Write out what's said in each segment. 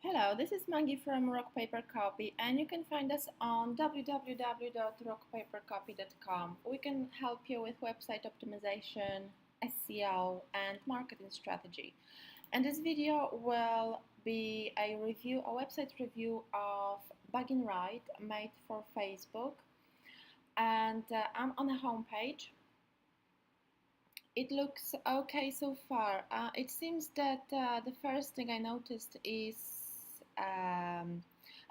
Hello, this is Maggie from Rock Paper Copy, and you can find us on www.rockpapercopy.com. We can help you with website optimization, SEO, and marketing strategy. And this video will be a website review of Baggin made for Facebook. And I'm on a home page. It looks okay so far. It seems that the first thing I noticed is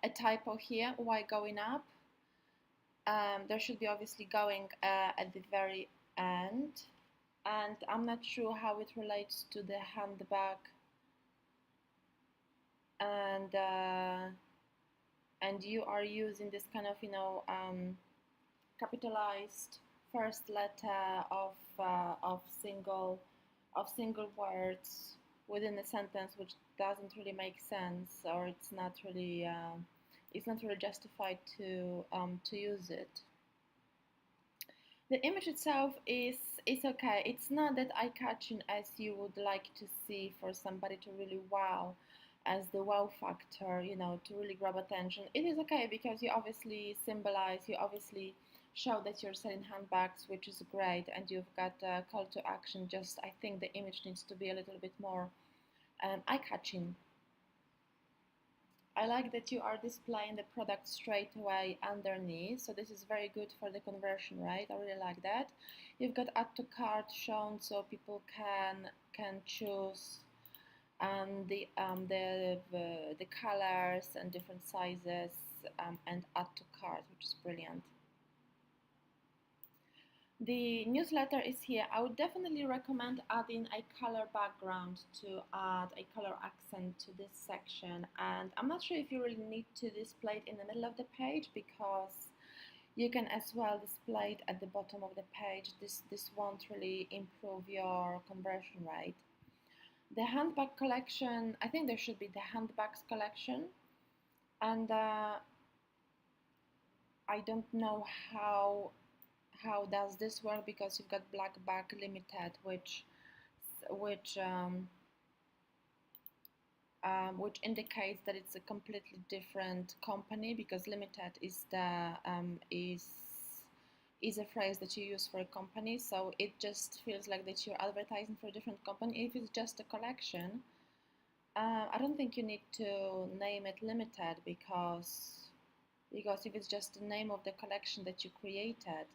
a typo here, Y going up. There should be obviously going at the very end, and I'm not sure how it relates to the handbag and you are using this kind of capitalized first letter of single words within a sentence, which doesn't really make sense, or it's not really justified to use it. The image itself is okay. It's not that eye-catching as you would like to see for somebody to really wow, as the wow factor, to really grab attention. It is okay because you obviously show that you're selling handbags, which is great, and you've got a call to action. Just I think the image needs to be a little bit more eye-catching. I like that you are displaying the product straight away underneath, so this is very good for the conversion rate. I really like that. You've got add to cart shown, so people can choose the colors and different sizes and add to cart, which is brilliant. The newsletter is here. I would definitely recommend adding a color background to add a color accent to this section, and I'm not sure if you really need to display it in the middle of the page, because you can as well display it at the bottom of the page. This won't really improve your conversion rate. The handbag collection, I think there should be the handbags collection, and I don't know how does this work, because you've got Black Bag Limited, which indicates that it's a completely different company, because limited is a phrase that you use for a company, so it just feels like that you're advertising for a different company. If it's just a collection, I don't think you need to name it limited, because if it's just the name of the collection that you created,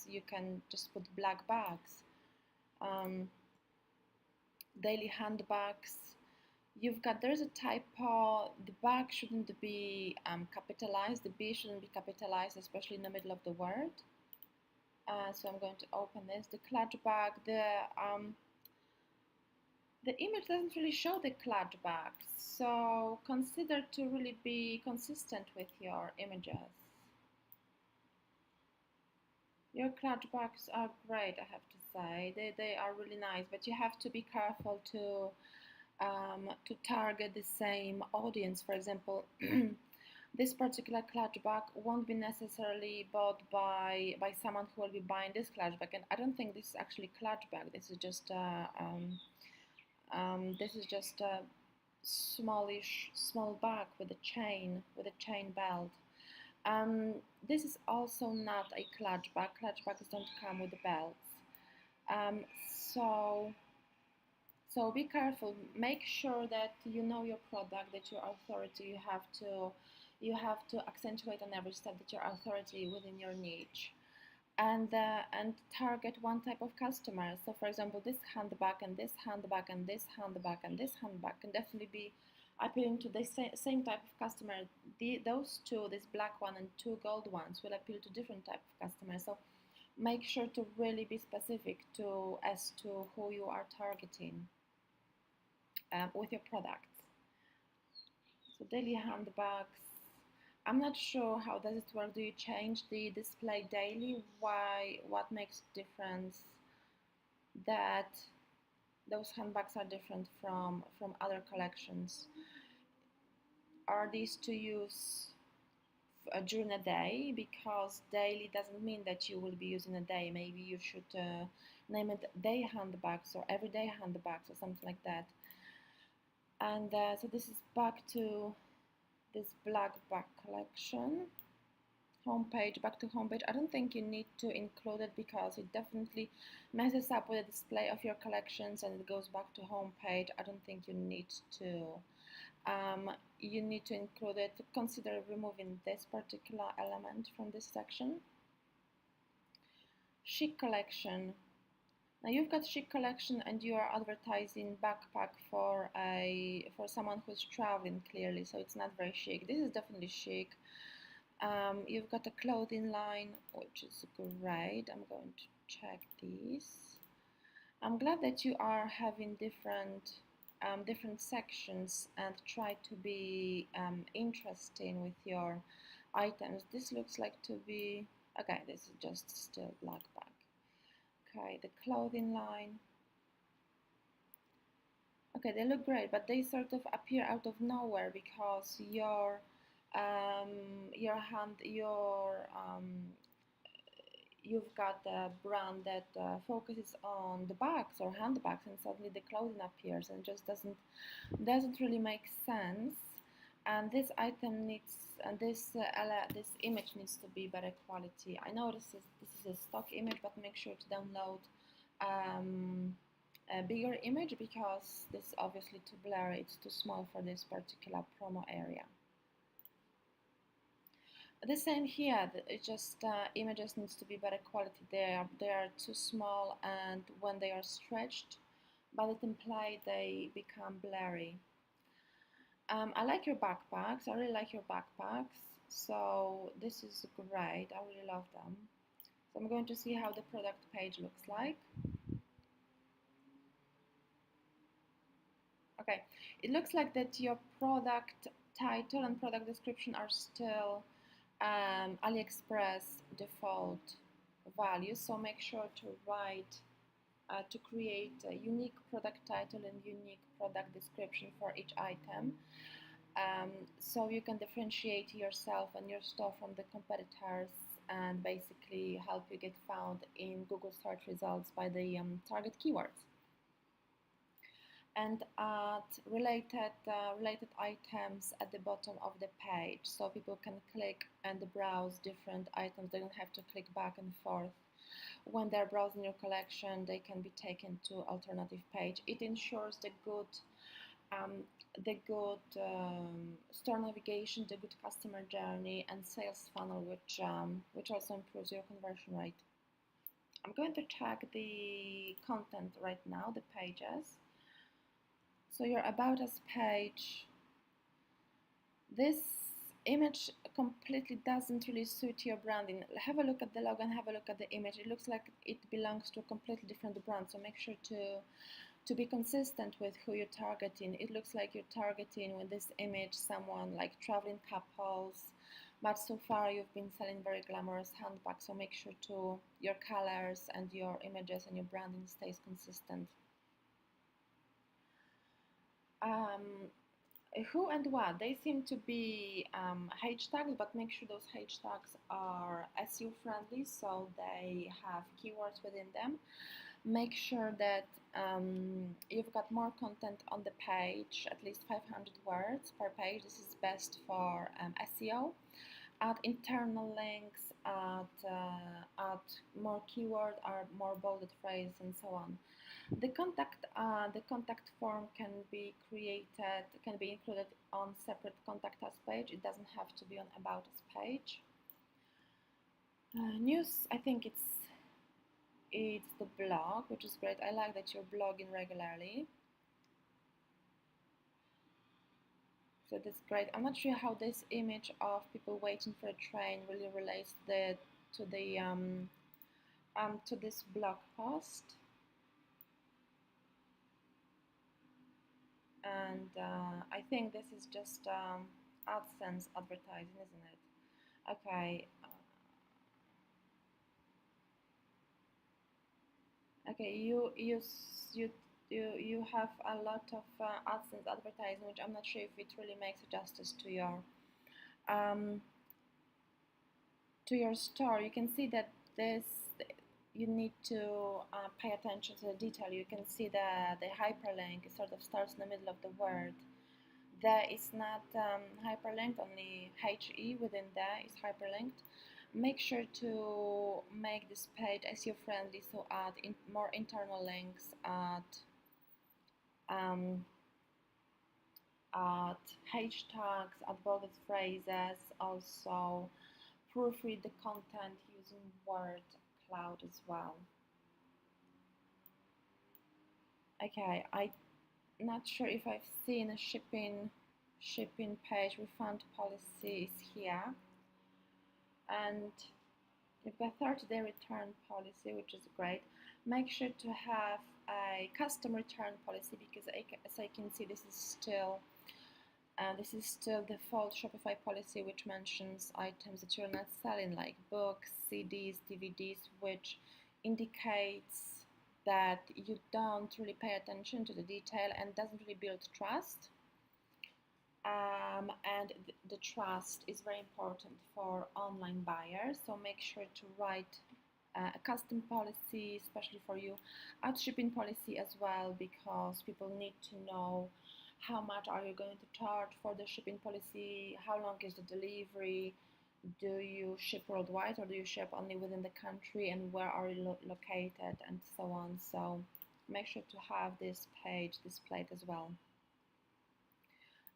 you can just put black bags. Daily handbags. There's a typo. The bag shouldn't be capitalized. The B shouldn't be capitalized, especially in the middle of the word. So I'm going to open this. The clutch bag. The image doesn't really show the clutch bag, so consider to really be consistent with your images. Your clutch bags are great, I have to say. They are really nice, but you have to be careful to target the same audience. For example, this particular clutch bag won't be necessarily bought by someone who will be buying this clutch bag, and I don't think this is actually clutch bag. This is just a small bag with a chain belt. This is also not a clutch bag. Clutch bags don't come with the belts. So be careful. Make sure that you know your product, that your authority. You have to accentuate on every step that your authority within your niche. And target one type of customer. So for example, this handbag and this handbag and this handbag and this handbag can definitely be appealing to the same type of customer. Those two, this black one and two gold ones, will appeal to different type of customers. So make sure to really be specific as to who you are targeting with your products. So daily handbags. I'm not sure how does it work. Do you change the display daily? What makes difference that those handbags are different from other collections? Are these to use during a day? Because daily doesn't mean that you will be using a day. Maybe you should name it day handbags or everyday handbags or something like that. And so this is back to this black bag collection. Homepage, back to homepage. I don't think you need to include it because it definitely messes up with the display of your collections and it goes back to homepage. I don't think you need to. You need to include it. Consider removing this particular element from this section. Chic collection. Now you've got chic collection and you are advertising backpack for someone who's traveling clearly, so it's not very chic. This is definitely chic. You've got a clothing line, which is great. I'm going to check these. I'm glad that you are having different sections and try to be interesting with your items. This looks like to be, okay, this is just still black bag. Okay, the clothing line. Okay, they look great, but they sort of appear out of nowhere because you've got a brand that focuses on the bags or handbags, and suddenly the clothing appears and just doesn't really make sense. And this item needs, and this image needs to be better quality. I know this is a stock image, but make sure to download a bigger image because this is obviously too blurry. It's too small for this particular promo area. The same here. It just images needs to be better quality. They are too small, and when they are stretched by the template, they become blurry. I like your backpacks. I really like your backpacks. So this is great. I really love them. So I'm going to see how the product page looks like. Okay, it looks like that your product title and product description are still AliExpress default values. So make sure to write to create a unique product title and unique product description for each item, so you can differentiate yourself and your store from the competitors and basically help you get found in Google search results by the target keywords. And add related items at the bottom of the page so people can click and browse different items. They don't have to click back and forth. When they're browsing your collection, they can be taken to alternative page. It ensures the good store navigation, the good customer journey, and sales funnel, which also improves your conversion rate. I'm going to check the content right now, the pages. So your About Us page. This image completely doesn't really suit your branding. Have a look at the logo and have a look at the image. It looks like it belongs to a completely different brand, so make sure to be consistent with who you're targeting. It looks like you're targeting with this image someone like traveling couples, but so far you've been selling very glamorous handbags, so make sure to your colors and your images and your branding stays consistent. Who and what, they seem to be hashtags, but make sure those hashtags are SEO friendly, so they have keywords within them. Make sure that you've got more content on the page, at least 500 words per page. This is best for SEO. Add internal links, add more keyword, add more bolded phrases, and so on. The contact form can be included on separate contact us page. It doesn't have to be on About Us page. News, I think it's the blog, which is great. I like that you're blogging regularly. So that's great. I'm not sure how this image of people waiting for a train really relates to this blog post. And I think this is just AdSense advertising, isn't it? Okay. Okay, you have a lot of AdSense advertising, which I'm not sure if it really makes justice to your store. You can see that you need to pay attention to the detail. You can see that the hyperlink sort of starts in the middle of the word. there is not hyperlinked, only HE within there is hyperlinked. Make sure to make this page SEO friendly, so add more internal links, um, add hashtags, add bolded phrases, also proofread the content using word cloud as well. Okay, I'm not sure if I've seen a shipping page. Refund policy is here, and you've got 30-day return policy, which is great. Make sure to have a custom return policy, because as I can see, this is still default Shopify policy, which mentions items that you're not selling, like books, CDs, DVDs, which indicates that you don't really pay attention to the detail and doesn't really build trust. And the trust is very important for online buyers, so make sure to write a custom policy, especially for you. Add shipping policy as well, because people need to know how much are you going to charge for the shipping policy, how long is the delivery, do you ship worldwide or do you ship only within the country, and where are you located, and so on. So make sure to have this page displayed as well.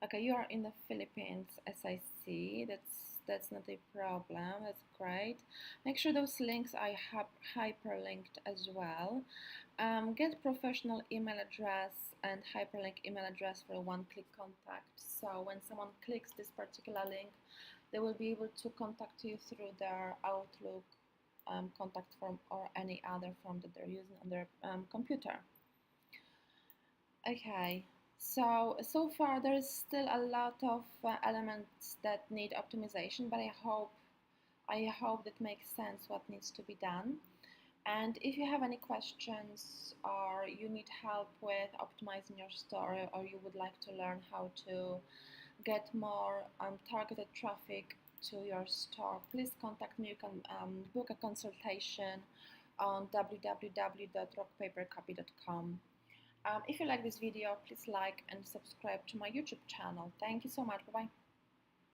Okay, you are in the Philippines, as I see. That's not a problem. That's great. Make sure those links are hyperlinked as well. Get professional email address and hyperlink email address for a one-click contact. So when someone clicks this particular link, they will be able to contact you through their Outlook contact form or any other form that they're using on their computer. Okay. So far there's still a lot of elements that need optimization, but I hope that makes sense what needs to be done. And if you have any questions or you need help with optimizing your store, or you would like to learn how to get more targeted traffic to your store, please contact me. You can book a consultation on www.rockpapercopy.com. If you like this video, please like and subscribe to my YouTube channel. Thank you so much. Bye-bye.